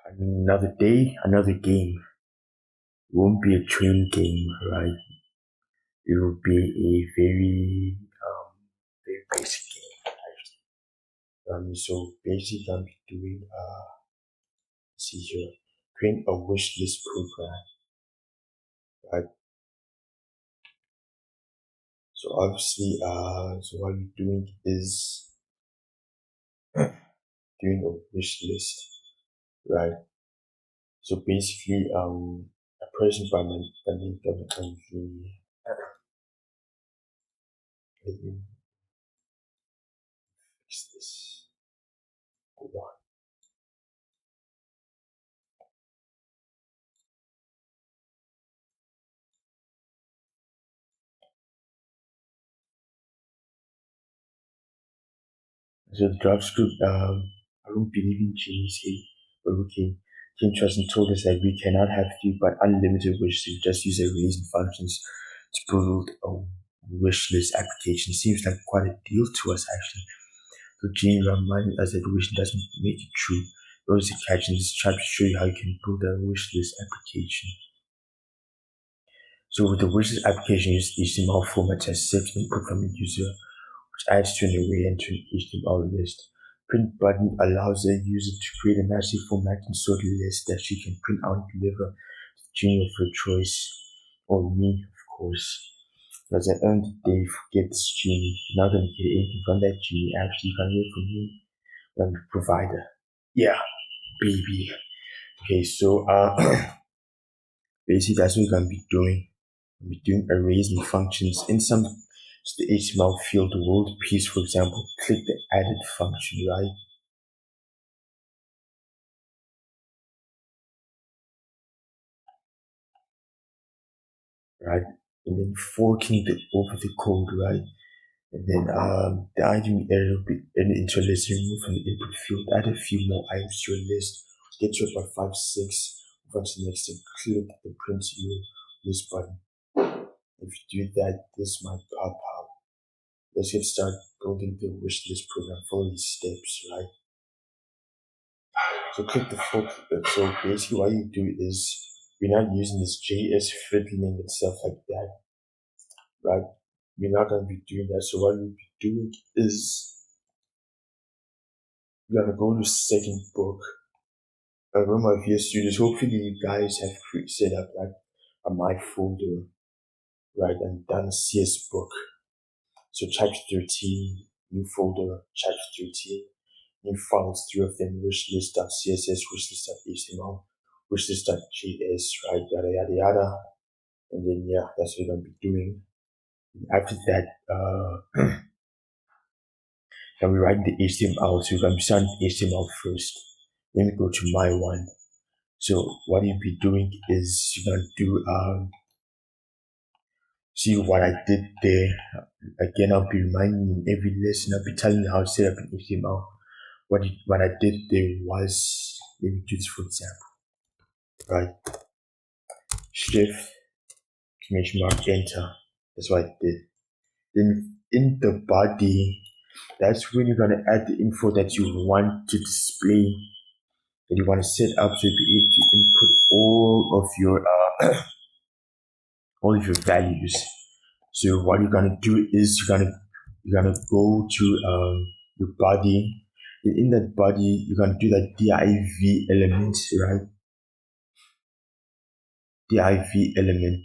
Another day, another game. It won't be a train game, right? It will be a very basic game, actually. So basically, I'm doing see here, create a wish list program, right? So obviously, so what we're doing is doing a wish list, right? So basically, a person by the name of Genie. Let me fix this. Hold on. So the JavaScript, I don't believe in genies here, but okay. King Trustin told us that we cannot have few but unlimited wishes. We just use arrays and functions to build a wish list application. Seems like quite a deal to us actually. So Genie reminded us that wish doesn't make it true. There is a catch in this chapter to show you how you can build a wish list application. So with the wish list application, use HTML format as set input from the user, which adds to an array and to an HTML list. Print button allows the user to create a nicely formatted and sorted list that she can print out and deliver to the Genie of her choice, or me, of course. Because at the end of the day, forget this Genie. You're not going to get anything from that Genie. Actually, you can get it from me, I'm the provider. Yeah, baby. Okay, so basically that's what we're gonna be doing. We'll be doing arrays and functions in some the HTML field, the world piece, for example. Click the added function, right? Right, and then forking over the code, right? And then the item error will be into a list removed from the input field. Add a few more items to your list. Get to about 5, 6. Move on to the next step. Click the print your list button. If you do that, this might pop up. Let's get started building the wish list program. Follow these steps, right? So click the full. So basically, what you do is we're not using this JS fiddling and stuff like that, right? We're not gonna be doing that. So what we'll be doing is we're gonna go to second book. Remember, if you're students, hopefully you guys have set up like a my folder, right, and done CS book. So chapter 13, new folder, chapter 13. New files, 3 of them, wishlist.css, wishlist.html, wishlist.js, right, yada yada yada. And then yeah, that's what we're gonna be doing. And after that, can we write the HTML? So we're gonna be starting with HTML first. Let me go to my one. So what you'll be doing is you're gonna do see what I did there. Again, I'll be reminding you in every lesson. I'll be telling you how to set up an HTML. What I did there was, let me do this for example, right? Shift, exclamation mark, enter. That's what I did. Then in the body, that's when you're gonna add the info that you want to display, that you want to set up, so you'll be able to input all of your values. So what you're gonna do is you're gonna go to your body. And in that body, you're gonna do that div element, right? Div element.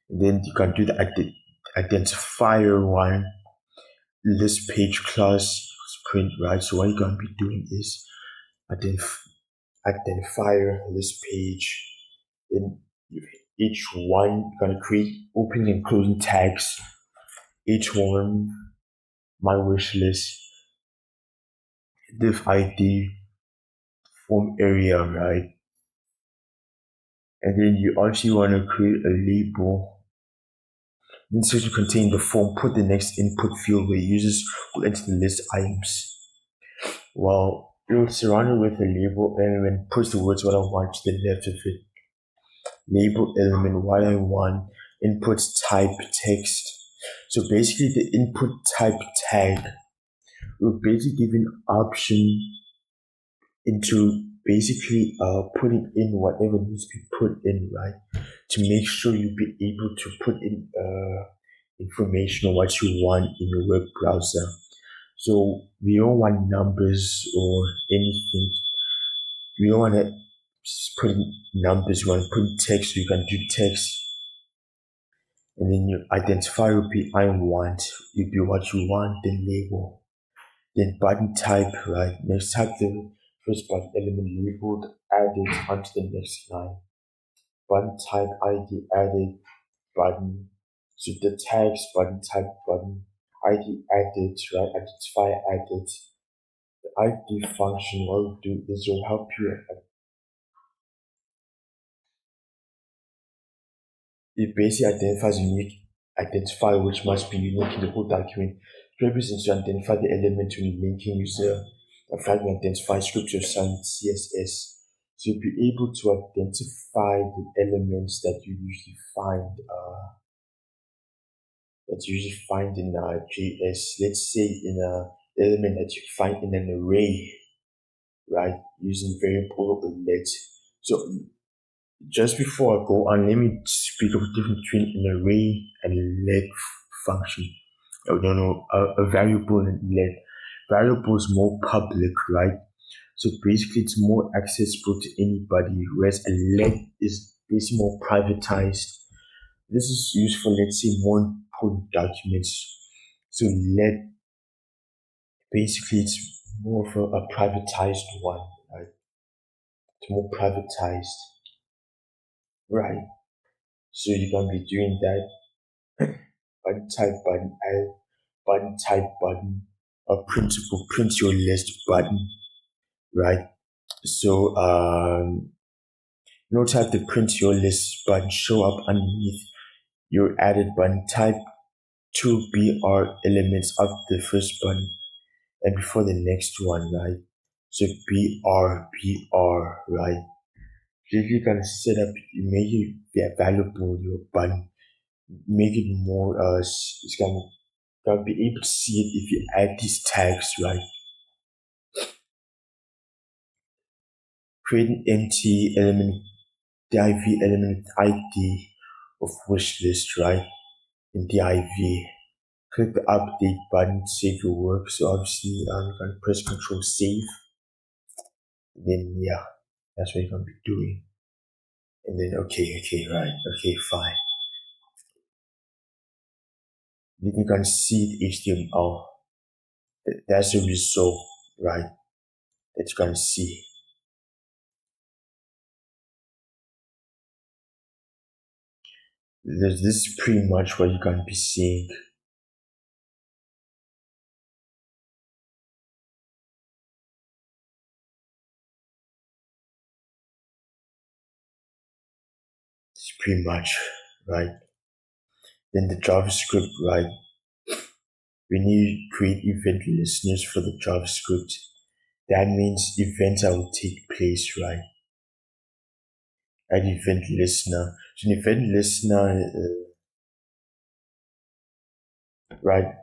And then you can do the identifier one, list page class print, right? So what you're gonna be doing is identifier list page. Then each one you're gonna create opening and closing tags. Each one, my wish list, div ID, form area, right? And then you also want to create a label. Then section contain the form, put the next input field where users will enter the list items. Well, it will surround it with a label element, push the words what I want to the left of it. Label element, what I want, input type text. So basically the input type tag will basically give an option into basically putting in whatever needs to be put in, right? To make sure you'll be able to put in information on what you want in your web browser. So we don't want numbers or anything. We don't want to put in numbers. We want to put in text. So you can do text, and then your identifier will be I want. Will be what you want. Then label. Then button type. Right. Next type the first button element labeled added onto the next line. Button type ID added button. So the tags button type button ID added, right? Identifier added. The ID function will do this will help you. It basically identifies unique identifier which must be unique in the whole document. It represents to identify the element when linking user a fragment identify script or some CSS. So you'll be able to identify the elements that you usually find in JS. Let's say in a element that you find in an array, right? Using variable or let. So just before I go on, let me speak of the difference between an array and let function. Oh, no, a variable and let. Variable is more public, right? So basically, it's more accessible to anybody, whereas a let is basically more privatized. This is used for, let's say, more important documents. So let basically it's more of a privatized one, right? It's more privatized, right? So you're gonna be doing that button type button add button type button a printable print your list button, right? So note have the print your list button show up underneath your added button type two BR elements of the first button and before the next one, right? So BR, right? So if you can set up, you make it be available your button, make it more it's gonna be able to see it if you add these tags, right? Create an empty element, div element ID of wish list, right? In div, click the update button to save your work. So obviously, you can press Control Save. Then yeah, that's what you're gonna be doing. And then okay, right, okay, fine. Then you can see the HTML. That's the result, right? That you can see. This is pretty much what you can be seeing. It's pretty much right. Then the JavaScript, right? When you create event listeners for the JavaScript, that means events that will take place, right? Add event listener. So an event listener, right,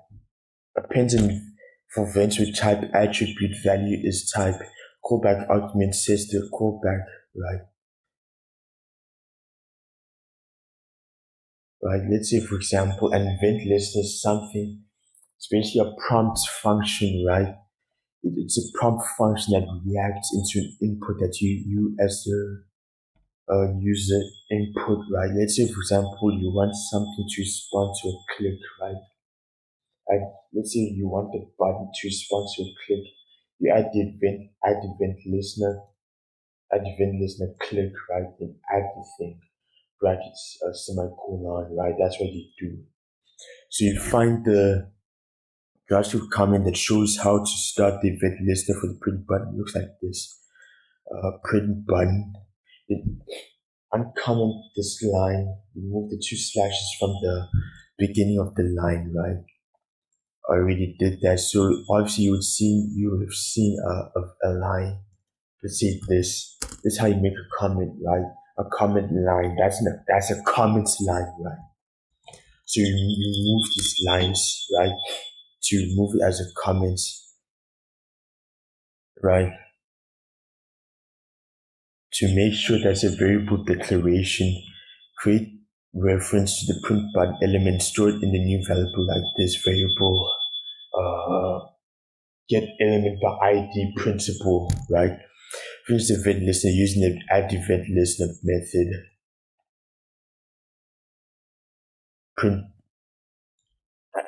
appends in for events with type attribute value is type. Callback argument says the callback, right? Right. Let's say, for example, an event listener is something. It's basically a prompt function, right? It's a prompt function that reacts into an input that you as the user input, right? Let's say, for example, you want something to respond to a click, right? And let's say you want the button to respond to a click. You add the event listener click, right? Then add the thing, brackets, semicolon, right? That's what you do. So you find the JavaScript comment that shows how to start the event listener for the print button. It looks like this. Print button. It uncomment this line, remove the two slashes from the beginning of the line, right? I already did that. So obviously you would have seen a line. Let's say this. This is how you make a comment, right? A comment line. That's a comments line, right? So you move these lines, right? To move it as a comment, right? To make sure there's a variable declaration, create reference to the print button element stored in the new variable like this variable get element by ID principal, right? Finish the event listener using the add event listener method. Print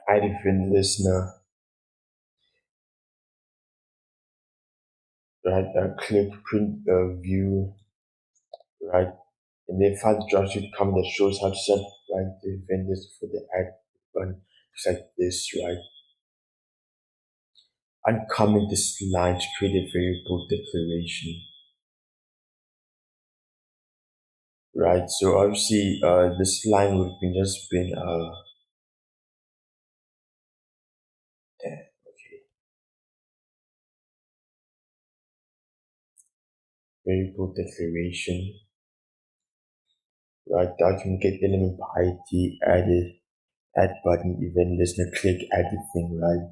add event listener, right? Click print view, right? And then find the JavaScript comment that shows how to set right the event list for the add button. Looks like this, right? Uncomment this line to create a variable declaration, right? So obviously, this line would have been just been there. Okay, variable declaration, right? Document get element by ID added, add button event listener click add the thing, right?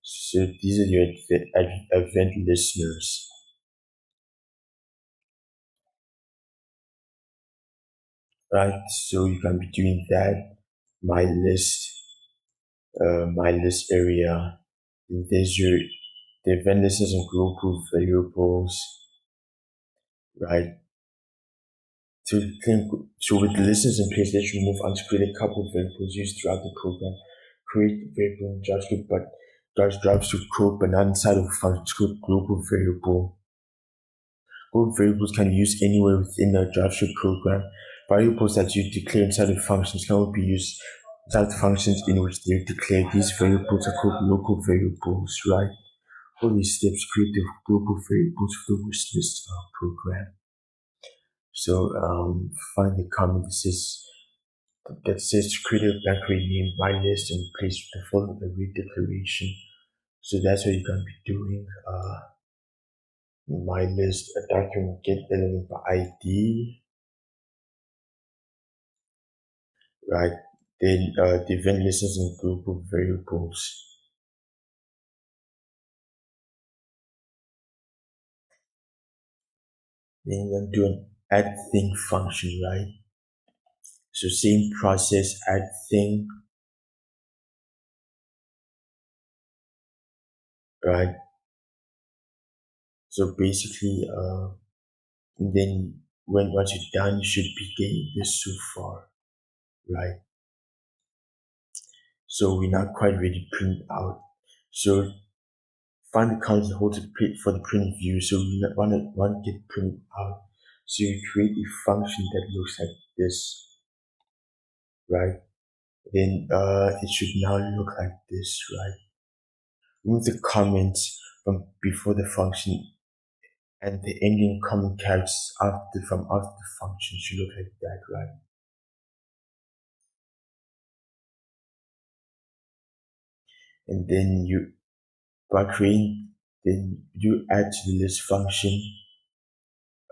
So these are your event listeners, right? So you can be doing that. My list, my list area. And there's your the event listeners and global variables, right? So with the listeners in place, let's move on to create a couple of variables used throughout the program. Create a variable in JavaScript, but JavaScript code, but not inside of a function. It's called global variable. Global variables can be used anywhere within a JavaScript program. Variables that you declare inside of functions can only be used inside the functions in which they're declared. These variables are called local variables, right? All these steps create the global variables for the wish list program. So find the comment that says to create a blank array name my list and place the following array declaration. So that's what you can be doing. My list a document get element by ID, right? Then the event listens in global variables. Then you can do an add thing function, right? So same process, add thing, right? So basically, and then when once you're done, you should be getting this so far, right? So we're not quite ready to print out. So find the count and hold the print for the print view. So we want to get print out. So you create a function that looks like this, right? Then it should now look like this, right? Remove the comments from before the function and the ending comment characters from after the function should look like that, right? And then you by creating then you add to the list function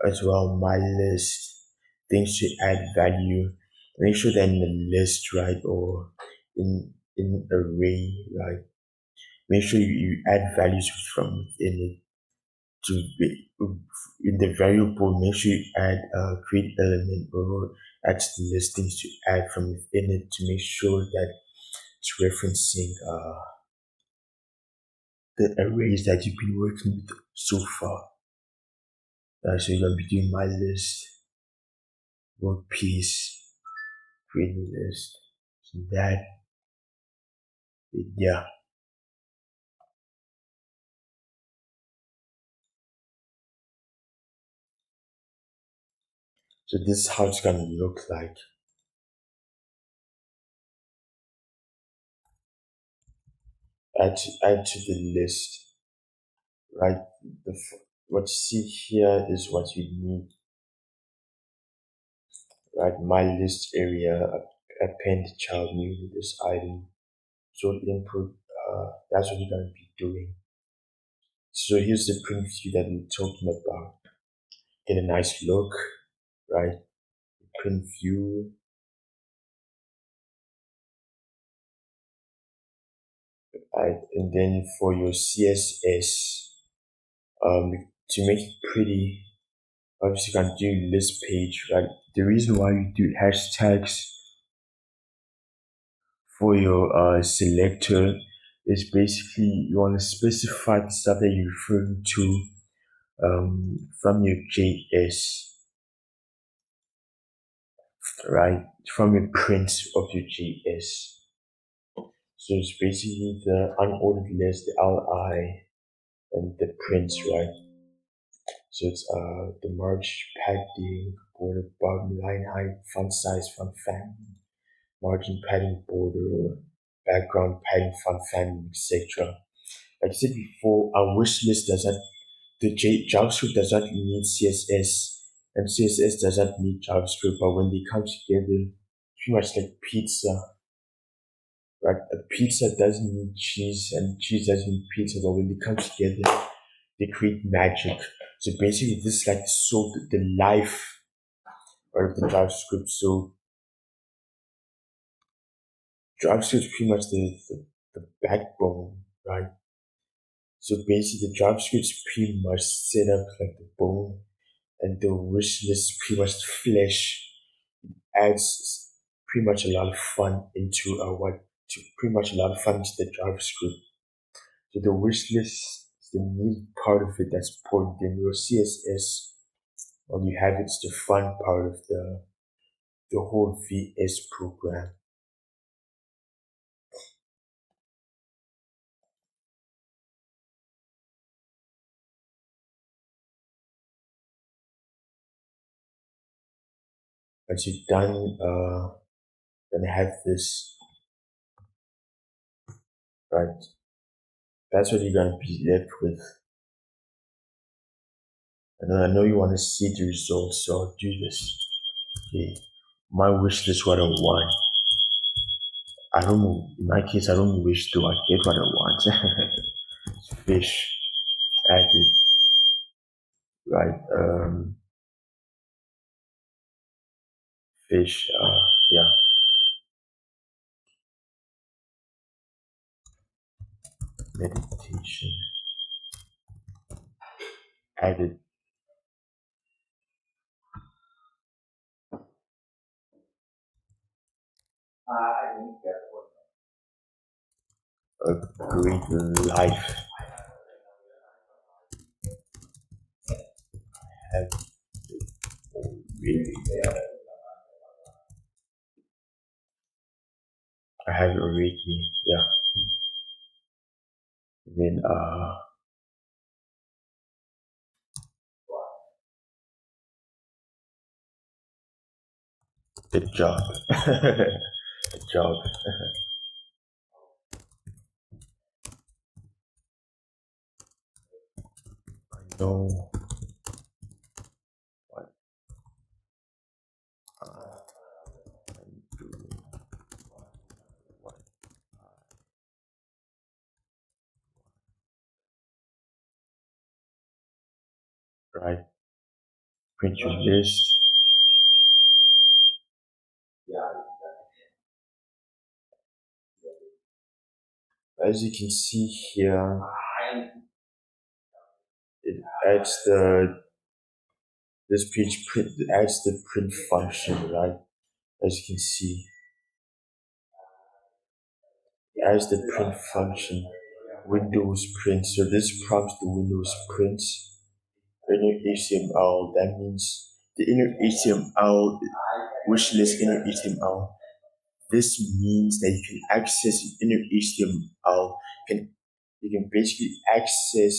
as well my list things to add value. Make sure that in the list, right, or in array, right? Make sure you add values from within it to be in the variable. Make sure you add create element or add to the list things to add from within it to make sure that it's referencing the arrays that you've been working with so far. So you're gonna be doing my list, work piece, create a list. So that, yeah. So this is how it's gonna look like. Add to the list, right? What you see here is what you need, right? My list area, append child new to this item. So input, that's what you're gonna be doing. So here's the print view that we're talking about. Get a nice look, right? Print view, right? And then for your CSS, to make it pretty, Obviously, you can do list page, right? The reason why you do hashtags for your selector is basically you want to specify the stuff that you're referring to from your JS, right? From your print of your JS. So it's basically the unordered list, the li, and the prints, right? So it's the merge, padding, border, bottom, line height, font size, font family, margin padding, border, background padding, font family, etc. Like I said before, our wish list does not, JavaScript does not need CSS, and CSS does not need JavaScript, but when they come together, pretty much like pizza, right? A pizza doesn't need cheese, and cheese doesn't need pizza, but when they come together, they create magic. So basically, this is like the life out of the JavaScript. So JavaScript is pretty much the backbone, right? So basically, the JavaScript is pretty much set up like the bone, and the wish list pretty much the flesh adds pretty much a lot of fun into pretty much a lot of fun into the JavaScript. So the wish list is the neat part of it that's important. Then your CSS, all you have it's the fun part of the whole VS program. Once you're done, gonna have this, right? That's what you're gonna be left with. And I know you want to see the results, so I'll do this. Okay, my wish list what I want. I don't know. In my case, I don't wish to. I get what I want. Fish added, right? Fish. Yeah, meditation added. A great life. Have really. I have already. Yeah. Then the job. The job. I know what I'm doing. What right? Print your list. As you can see here, it adds this page print it adds the print function, right? As you can see, it adds the print function, Windows print. So this prompts the Windows print inner HTML. That means the inner HTML wish list inner HTML. This means that you can access inner HTML. You can basically access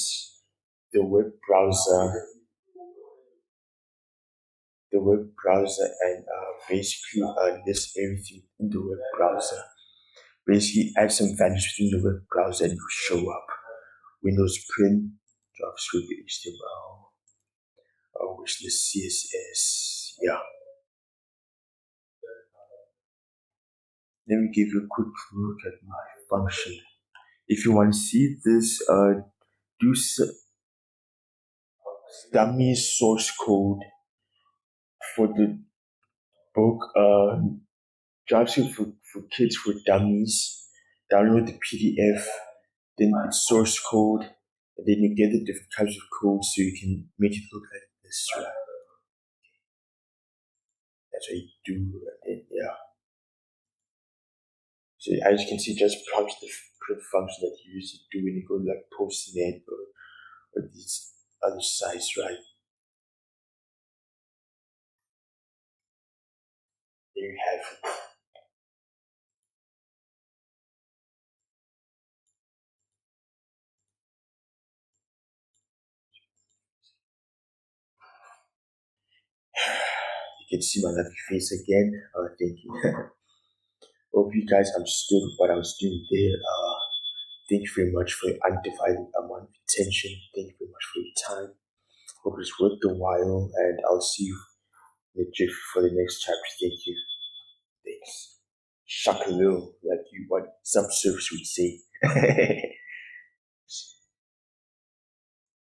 the web browser, and basically list everything in the web browser. Basically, add some values within the web browser and it will show up. Windows print, JavaScript, HTML, wishlist CSS. Yeah. Let me give you a quick look at my function. If you want to see this, do dummy source code for the book JavaScript for Kids for Dummies. Download the PDF, then it's source code, and then you get the different types of code so you can make it look like this, right? That's what you do, and then yeah. So as you can see, just prompts the function that you use to do when you go like postnet or these other sites, right? There you have it. You can see my lovely face again. Thank you. Hope you guys understood what I was doing there. Thank you very much for your undivided amount of attention. Thank you very much for your time. Hope it's worth the while, and I'll see you in the jiffy for the next chapter. Thank you. Thanks. Shakaloo, like you what some surfers would say.